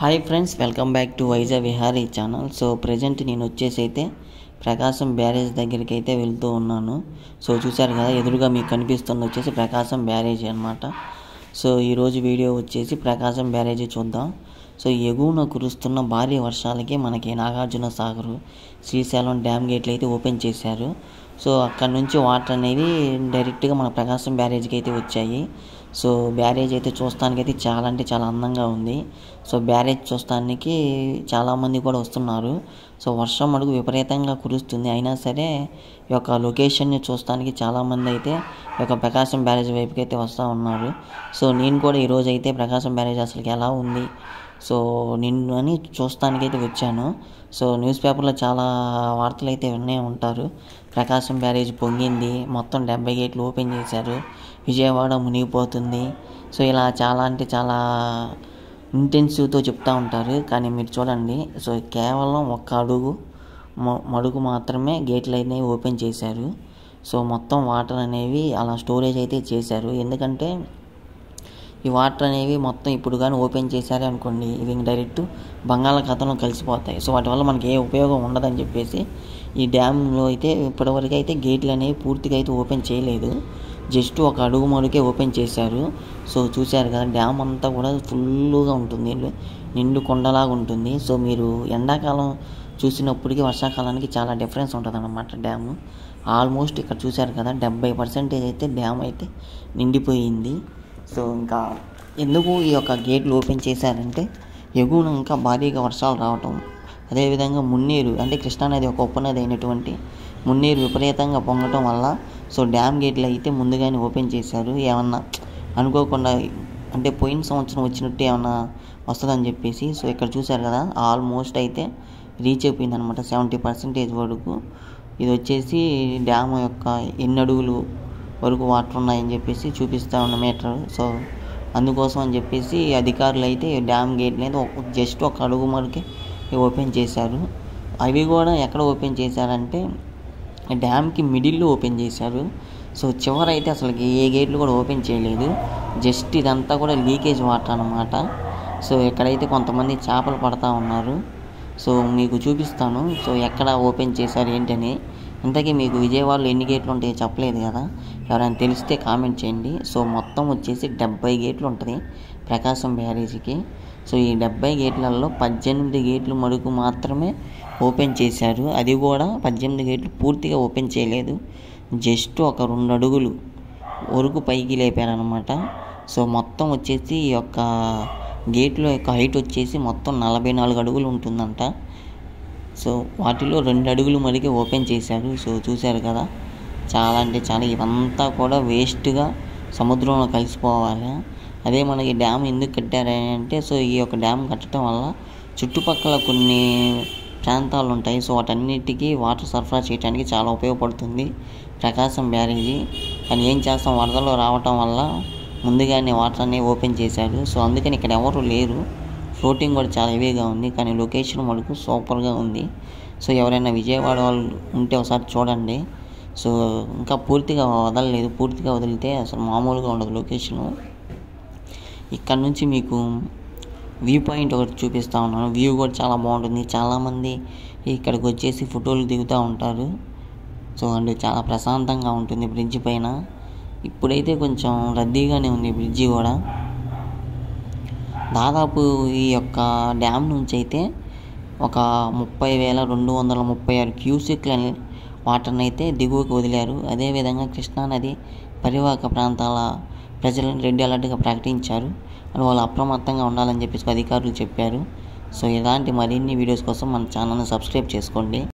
Hi friends, welcome back to Vizag Vihari channel. So present నేను వచ్చేసి అయితే ప్రకాశం బ్యారేజ్ దగ్గరికి అయితే వెళ్తూ ఉన్నాను. సో చూశారు కదా, ఎదురుగా మీకు కనిపిస్తుంది వచ్చేసి ప్రకాశం బ్యారేజీ అనమాట. సో ఈరోజు వీడియో వచ్చేసి ప్రకాశం బ్యారేజీ చూద్దాం. సో ఎగువన కురుస్తున్న భారీ వర్షాలకి మనకి నాగార్జున సాగర్, శ్రీశైలం డ్యామ్ గేట్లు అయితే ఓపెన్ చేశారు. సో అక్కడ నుంచి వాటర్ అనేవి డైరెక్ట్గా మన ప్రకాశం బ్యారేజ్కి అయితే వచ్చాయి. సో బ్యారేజ్ అయితే చూస్తానికి అయితే చాలా అంటే చాలా అందంగా ఉంది. సో బ్యారేజ్ చూస్తానికి చాలామంది కూడా వస్తున్నారు. సో వర్షం అడుగు విపరీతంగా కురుస్తుంది, అయినా సరే ఈ యొక్క లొకేషన్ని చూస్తానికి చాలామంది అయితే ఈ యొక్క ప్రకాశం బ్యారేజ్ వైపుకి అయితే వస్తూ ఉన్నారు. సో నేను కూడా ఈరోజు అయితే ప్రకాశం బ్యారేజ్ అసలుకి ఎలా ఉంది సో నిన్ను అని చూస్తానికైతే వచ్చాను. సో న్యూస్ పేపర్లో చాలా వార్తలు అయితే వినే ఉంటారు. ప్రకాశం బ్యారేజ్ పొంగింది, మొత్తం 70 గేట్లు ఓపెన్ చేశారు, విజయవాడ మునిగిపోతుంది. సో ఇలా చాలా అంటే చాలా ఇంటెన్సివ్తో చెప్తూ ఉంటారు. కానీ మీరు చూడండి, సో కేవలం ఒక్క అడుగు మడుగు మాత్రమే గేట్లు అనేవి ఓపెన్ చేశారు. సో మొత్తం వాటర్ అనేవి అలా స్టోరేజ్ అయితే చేశారు. ఎందుకంటే ఈ వాటర్ అనేవి మొత్తం ఇప్పుడు కానీ ఓపెన్ చేశారే అనుకోండి, ఇవి డైరెక్ట్ బంగాళాఖాతంలో కలిసిపోతాయి. సో వాటి వల్ల మనకి ఏ ఉపయోగం ఉండదని చెప్పేసి ఈ డ్యామ్లో అయితే ఇప్పటివరకు అయితే గేట్లు అనేవి పూర్తిగా అయితే ఓపెన్ చేయలేదు, జస్ట్ ఒక అడుగు మడుకే ఓపెన్ చేశారు. సో చూశారు కదా, డ్యామ్ అంతా కూడా ఫుల్గా ఉంటుంది, నిండు కొండలాగా ఉంటుంది. సో మీరు ఎండాకాలం చూసినప్పటికీ వర్షాకాలానికి చాలా డిఫరెన్స్ ఉంటుంది అన్నమాట. డ్యాము ఆల్మోస్ట్ ఇక్కడ చూశారు కదా, 70% అయితే డ్యామ్ అయితే నిండిపోయింది. సో ఇంకా ఎందుకు ఈ యొక్క గేట్లు ఓపెన్ చేశారంటే ఎగువన ఇంకా భారీగా వర్షాలు రావటం, అదేవిధంగా మున్నేరు అంటే కృష్ణానది ఒక ఉపనది అయినటువంటి మున్నేరు విపరీతంగా పొంగటం వల్ల సో డ్యామ్ గేట్లు అయితే ముందుగానే ఓపెన్ చేశారు. ఏమన్నా అనుకోకుండా అంటే పోయిన సంవత్సరం వచ్చినట్టు ఏమన్నా వస్తుందని చెప్పేసి. సో ఇక్కడ చూశారు కదా, ఆల్మోస్ట్ అయితే రీచ్ అయిపోయింది అనమాట 70% వరకు. ఇది వచ్చేసి డ్యామ్ యొక్క ఎన్ని అడుగులు వరకు వాటర్ ఉన్నాయని చెప్పేసి చూపిస్తూ ఉన్న మీటర్. సో అందుకోసం అని చెప్పేసి అధికారులు అయితే డ్యామ్ గేట్ అనేది జస్ట్ ఒక అడుగు మడికి ఓపెన్ చేశారు. అవి కూడా ఎక్కడ ఓపెన్ చేశారంటే డ్యామ్కి మిడిల్లో ఓపెన్ చేశారు. సో చివర అయితే అసలు ఏ గేట్లు కూడా ఓపెన్ చేయలేదు, జస్ట్ ఇదంతా కూడా లీకేజ్ వాటర్ అన్నమాట. సో ఇక్కడైతే కొంతమంది చేపలు పడతా ఉన్నారు. సో మీకు చూపిస్తాను సో ఎక్కడ ఓపెన్ చేశారు ఏంటని. ఇంతకీ మీకు విజయవాడలో ఎన్ని గేట్లు ఉంటాయో చెప్పలేదు కదా, ఎవరైనా తెలిస్తే కామెంట్ చేయండి. సో మొత్తం వచ్చేసి 70 గేట్లు ఉంటుంది ప్రకాశం బ్యారేజీకి. సో ఈ 70 గేట్లలో 18 గేట్లు మడుగు మాత్రమే ఓపెన్ చేశారు. అది కూడా 18 గేట్లు పూర్తిగా ఓపెన్ చేయలేదు, జస్ట్ ఒక 2 అడుగులు వరకు పైకి లేపారనమాట. సో మొత్తం వచ్చేసి ఈ యొక్క గేట్లో యొక్క హైట్ వచ్చేసి మొత్తం 44 అడుగులు ఉంటుందంట. సో వాటిలో 2 అడుగులు మరికే ఓపెన్ చేశారు. సో చూశారు కదా, చాలా అంటే చాలా ఇవంతా కూడా వేస్ట్గా సముద్రంలో కలిసిపోవాలి. అదే మనకి డ్యామ్ ఎందుకు కట్టారంటే సో ఈ యొక్క డ్యామ్ కట్టడం వల్ల చుట్టుపక్కల కొన్ని ప్రాంతాలు ఉంటాయి. సో వాటన్నిటికీ వాటర్ సరఫరా చేయడానికి చాలా ఉపయోగపడుతుంది ప్రకాశం బ్యారేజీ. కానీ ఏం చేస్తాం, వరదలు రావటం వల్ల ముందుగానే వాటర్ అనేవి ఓపెన్ చేశారు. సో అందుకని ఇక్కడ ఎవరు లేరు, ఫ్లోటింగ్ కూడా చాలా హెవీగా ఉంది, కానీ లొకేషన్ మటుకు సూపర్గా ఉంది. సో ఎవరైనా విజయవాడ వాళ్ళు ఉంటే ఒకసారి చూడండి. సో ఇంకా పూర్తిగా వదలలేదు, పూర్తిగా వదిలితే అసలు మామూలుగా ఉండదు లొకేషను. ఇక్కడ నుంచి మీకు వ్యూ పాయింట్ ఒకటి చూపిస్తూ ఉన్నాను. వ్యూ కూడా చాలా బాగుంటుంది, చాలామంది ఇక్కడికి వచ్చేసి ఫోటోలు దిగుతూ ఉంటారు. సో అండ్ చాలా ప్రశాంతంగా ఉంటుంది బ్రిడ్జి పైన. ఇప్పుడైతే కొంచెం రద్దీగానే ఉంది బ్రిడ్జి కూడా. దాదాపు ఈ యొక్క డ్యామ్ నుంచి అయితే ఒక 30,236 క్యూసెక్ల వాటర్ని అయితే దిగువకి వదిలారు. అదేవిధంగా కృష్ణానది పరివాహక ప్రాంతాల ప్రజలను రెడ్ అలర్ట్గా ప్రకటించారు. అని వాళ్ళు అప్రమత్తంగా ఉండాలని చెప్పేసి అధికారులు చెప్పారు. సో ఇలాంటి మరిన్ని వీడియోస్ కోసం మన ఛానల్ని సబ్స్క్రైబ్ చేసుకోండి.